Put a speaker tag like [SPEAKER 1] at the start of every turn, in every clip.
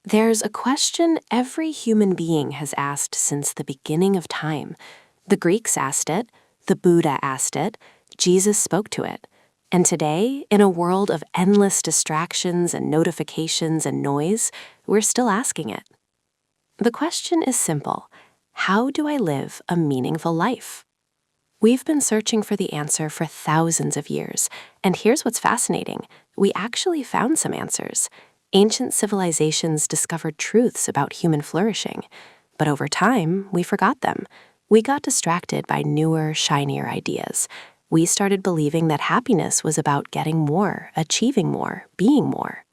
[SPEAKER 1] There's a question every human being has asked since the beginning of time. The Greeks asked it, the Buddha asked it, Jesus spoke to it. And today, in a world of endless distractions and notifications and noise, we're still asking it. The question is simple: how do I live a meaningful life? We've been searching for the answer for thousands of years, and here's what's fascinating. We actually found some answers. Ancient civilizations discovered truths about human flourishing, but over time, we forgot them. We got distracted by newer, shinier ideas. We started believing that happiness was about getting more, achieving more, being more.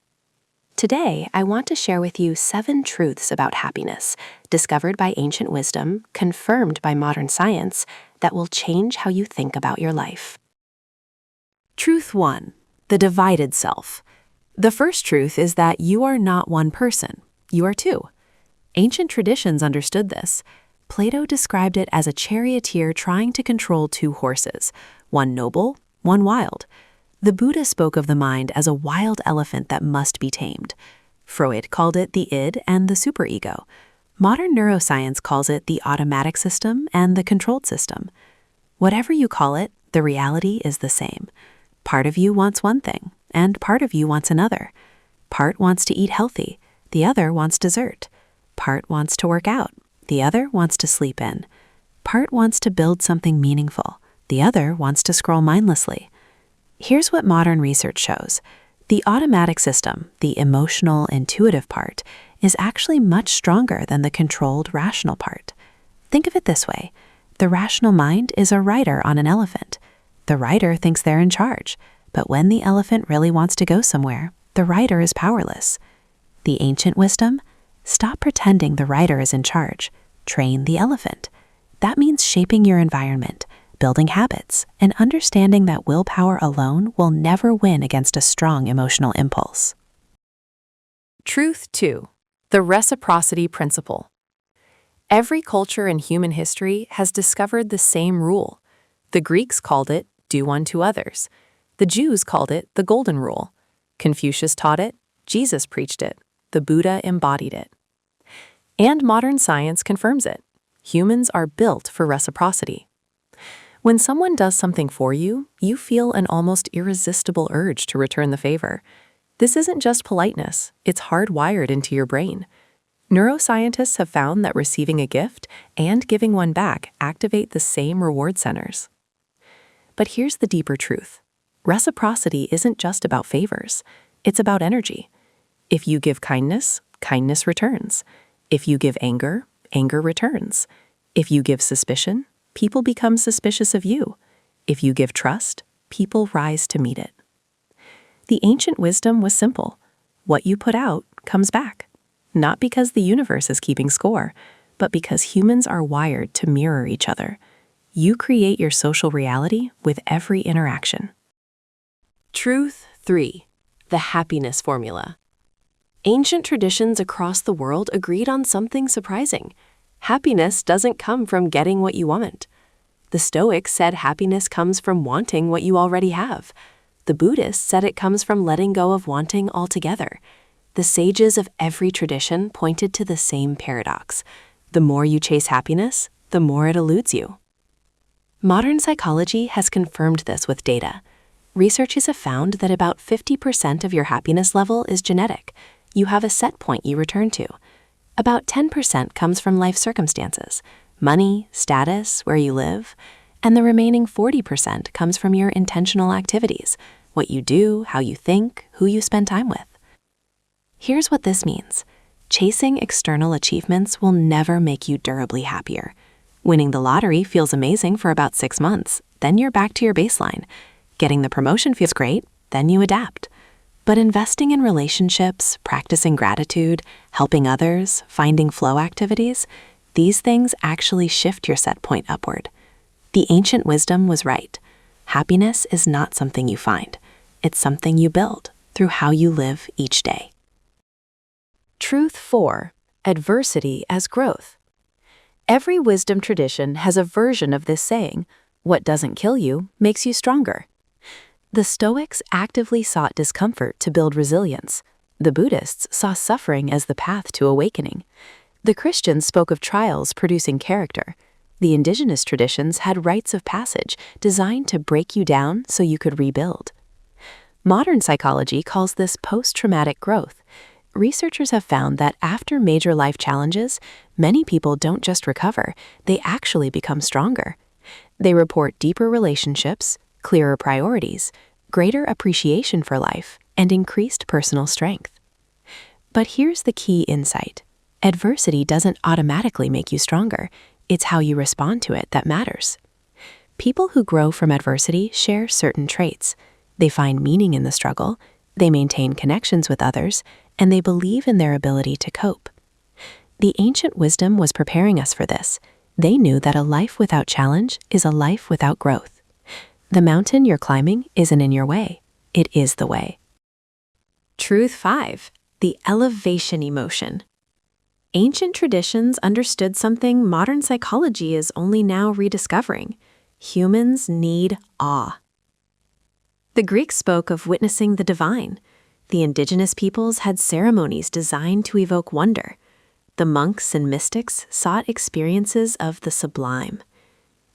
[SPEAKER 1] Today, I want to share with you 7 truths about happiness, discovered by ancient wisdom, confirmed by modern science, that will change how you think about your life.
[SPEAKER 2] Truth 1. The divided self. The first truth is that you are not one person, you are two. Ancient traditions understood this. Plato described it as a charioteer trying to control 2 horses, one noble, one wild. The Buddha spoke of the mind as a wild elephant that must be tamed. Freud called it the id and the superego. Modern neuroscience calls it the automatic system and the controlled system. Whatever you call it, the reality is the same. Part of you wants one thing, and part of you wants another. Part wants to eat healthy, the other wants dessert. Part wants to work out, the other wants to sleep in. Part wants to build something meaningful, the other wants to scroll mindlessly. Here's what modern research shows. The automatic system, the emotional, intuitive part, is actually much stronger than the controlled, rational part. Think of it this way. The rational mind is a rider on an elephant. The rider thinks they're in charge, but when the elephant really wants to go somewhere, the rider is powerless. The ancient wisdom? Stop pretending the rider is in charge. Train the elephant. That means shaping your environment, building habits, and understanding that willpower alone will never win against a strong emotional impulse.
[SPEAKER 3] Truth 2. The reciprocity principle. Every culture in human history has discovered the same rule. The Greeks called it do unto others. The Jews called it the Golden Rule. Confucius taught it. Jesus preached it. The Buddha embodied it. And modern science confirms it. Humans are built for reciprocity. When someone does something for you, you feel an almost irresistible urge to return the favor. This isn't just politeness, it's hardwired into your brain. Neuroscientists have found that receiving a gift and giving one back activate the same reward centers. But here's the deeper truth. Reciprocity isn't just about favors. It's about energy. If you give kindness, kindness returns. If you give anger, anger returns. If you give suspicion, people become suspicious of you. If you give trust, people rise to meet it. The ancient wisdom was simple. What you put out comes back. Not because the universe is keeping score, but because humans are wired to mirror each other. You create your social reality with every interaction.
[SPEAKER 1] Truth 3. The happiness formula. Ancient traditions across the world agreed on something surprising. Happiness doesn't come from getting what you want. The Stoics said happiness comes from wanting what you already have. The Buddhists said it comes from letting go of wanting altogether. The sages of every tradition pointed to the same paradox. The more you chase happiness, the more it eludes you. Modern psychology has confirmed this with data. Researchers have found that about 50% of your happiness level is genetic. You have a set point you return to. About 10% comes from life circumstances, money, status, where you live, and the remaining 40% comes from your intentional activities, what you do, how you think, who you spend time with. Here's what this means. Chasing external achievements will never make you durably happier. Winning the lottery feels amazing for about 6 months, then you're back to your baseline. Getting the promotion feels great, then you adapt. But investing in relationships, practicing gratitude, helping others, finding flow activities, these things actually shift your set point upward. The ancient wisdom was right. Happiness is not something you find. It's something you build through how you live each day.
[SPEAKER 3] Truth 4. Adversity as growth. Every wisdom tradition has a version of this saying, what doesn't kill you makes you stronger. The Stoics actively sought discomfort to build resilience.
[SPEAKER 2] The Buddhists saw suffering as the path to awakening. The Christians spoke of trials producing character. The indigenous traditions had rites of passage designed to break you down so you could rebuild. Modern psychology calls this post-traumatic growth. Researchers have found that after major life challenges, many people don't just recover, they actually become stronger. They report deeper relationships, clearer priorities, greater appreciation for life, and increased personal strength. But here's the key insight. Adversity doesn't automatically make you stronger. It's how you respond to it that matters. People who grow from adversity share certain traits. They find meaning in the struggle, they maintain connections with others, and they believe in their ability to cope. The ancient wisdom was preparing us for this. They knew that a life without challenge is a life without growth. The mountain you're climbing isn't in your way. It is the way.
[SPEAKER 1] Truth 5. The elevation emotion. Ancient traditions understood something modern psychology is only now rediscovering. Humans need awe. The Greeks spoke of witnessing the divine. The indigenous peoples had ceremonies designed to evoke wonder. The monks and mystics sought experiences of the sublime.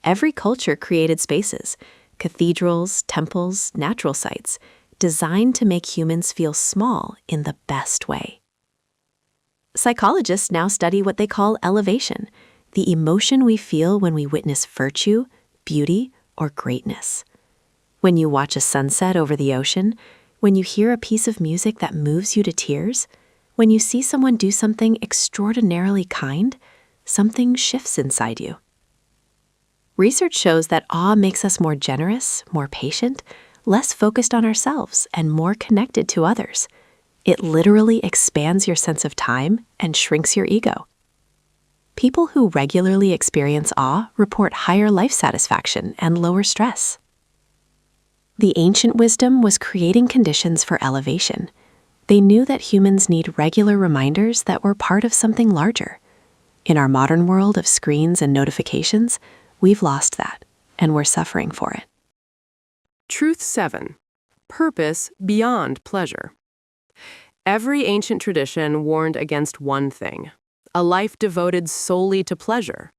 [SPEAKER 1] Every culture created spaces, cathedrals, temples, natural sites, designed to make humans feel small in the best way. Psychologists now study what they call elevation, the emotion we feel when we witness virtue, beauty, or greatness. When you watch a sunset over the ocean, when you hear a piece of music that moves you to tears, when you see someone do something extraordinarily kind, something shifts inside you. Research shows that awe makes us more generous, more patient, less focused on ourselves, and more connected to others. It literally expands your sense of time and shrinks your ego. People who regularly experience awe report higher life satisfaction and lower stress. The ancient wisdom was creating conditions for elevation. They knew that humans need regular reminders that we're part of something larger. In our modern world of screens and notifications, we've lost that, and we're suffering for it.
[SPEAKER 3] Truth 7. Purpose beyond pleasure. Every ancient tradition warned against one thing: a life devoted solely to pleasure.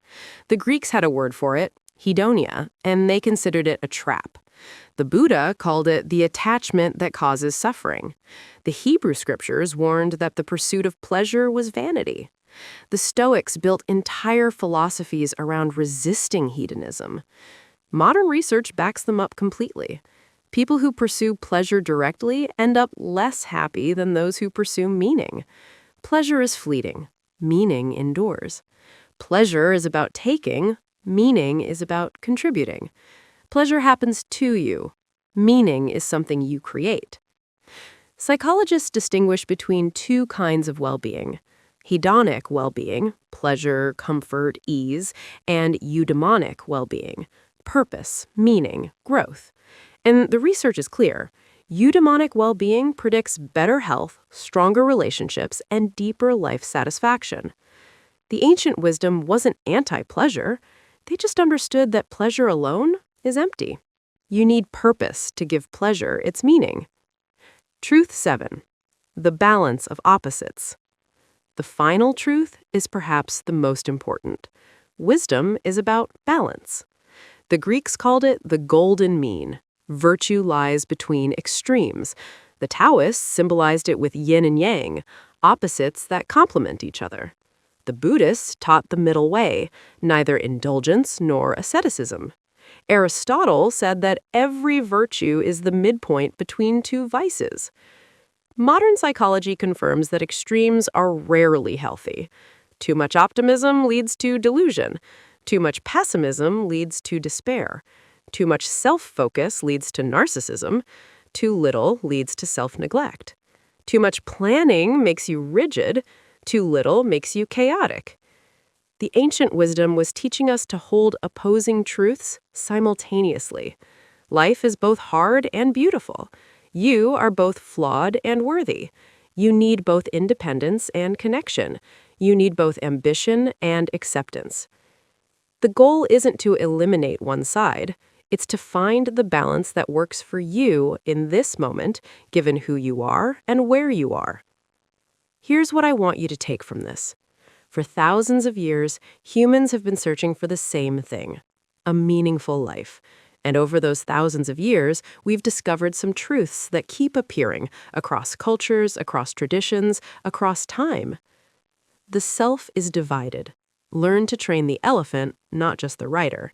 [SPEAKER 3] The Greeks had a word for it, hedonia, and they considered it a trap. The Buddha called it the attachment that causes suffering. The Hebrew scriptures warned that the pursuit of pleasure was vanity. The Stoics built entire philosophies around resisting hedonism. Modern research backs them up completely. People who pursue pleasure directly end up less happy than those who pursue meaning. Pleasure is fleeting. Meaning endures. Pleasure is about taking. Meaning is about contributing. Pleasure happens to you. Meaning is something you create. Psychologists distinguish between two kinds of well-being: hedonic well-being, pleasure, comfort, ease, and eudaimonic well-being, purpose, meaning, growth. And the research is clear. Eudaimonic well-being predicts better health, stronger relationships, and deeper life satisfaction. The ancient wisdom wasn't anti-pleasure. They just understood that pleasure alone is empty. You need purpose to give pleasure its meaning. Truth 7. The balance of opposites. The final truth is perhaps the most important. Wisdom is about balance. The Greeks called it the golden mean. Virtue lies between extremes. The Taoists symbolized it with yin and yang, opposites that complement each other. The Buddhists taught the middle way, neither indulgence nor asceticism. Aristotle said that every virtue is the midpoint between two vices. Modern psychology confirms that extremes are rarely healthy. Too much optimism leads to delusion. Too much pessimism leads to despair. Too much self-focus leads to narcissism. Too little leads to self-neglect. Too much planning makes you rigid. Too little makes you chaotic. The ancient wisdom was teaching us to hold opposing truths simultaneously. Life is both hard and beautiful. You are both flawed and worthy. You need both independence and connection. You need both ambition and acceptance. The goal isn't to eliminate one side. It's to find the balance that works for you in this moment, given who you are and where you are.
[SPEAKER 1] Here's what I want you to take from this. For thousands of years, humans have been searching for the same thing, a meaningful life. And over those thousands of years, we've discovered some truths that keep appearing across cultures, across traditions, across time. The self is divided. Learn to train the elephant, not just the rider.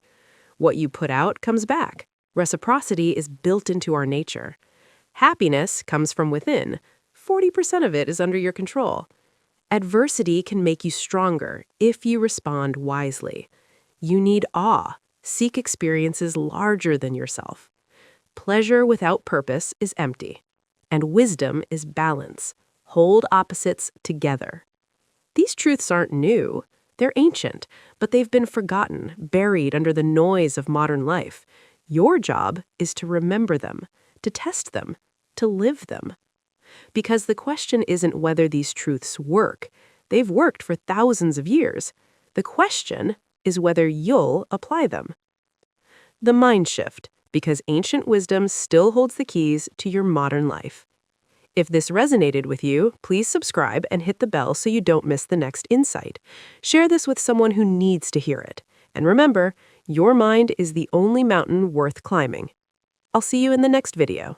[SPEAKER 1] What you put out comes back. Reciprocity is built into our nature. Happiness comes from within. 40% of it is under your control. Adversity can make you stronger if you respond wisely. You need awe. Seek experiences larger than yourself. Pleasure without purpose is empty. And wisdom is balance. Hold opposites together. These truths aren't new. They're ancient, but they've been forgotten, buried under the noise of modern life. Your job is to remember them, to test them, to live them. Because the question isn't whether these truths work. They've worked for thousands of years. The question is whether you'll apply them. The mind shift, because ancient wisdom still holds the keys to your modern life. If this resonated with you, please subscribe and hit the bell so you don't miss the next insight. Share this with someone who needs to hear it. And remember, your mind is the only mountain worth climbing. I'll see you in the next video.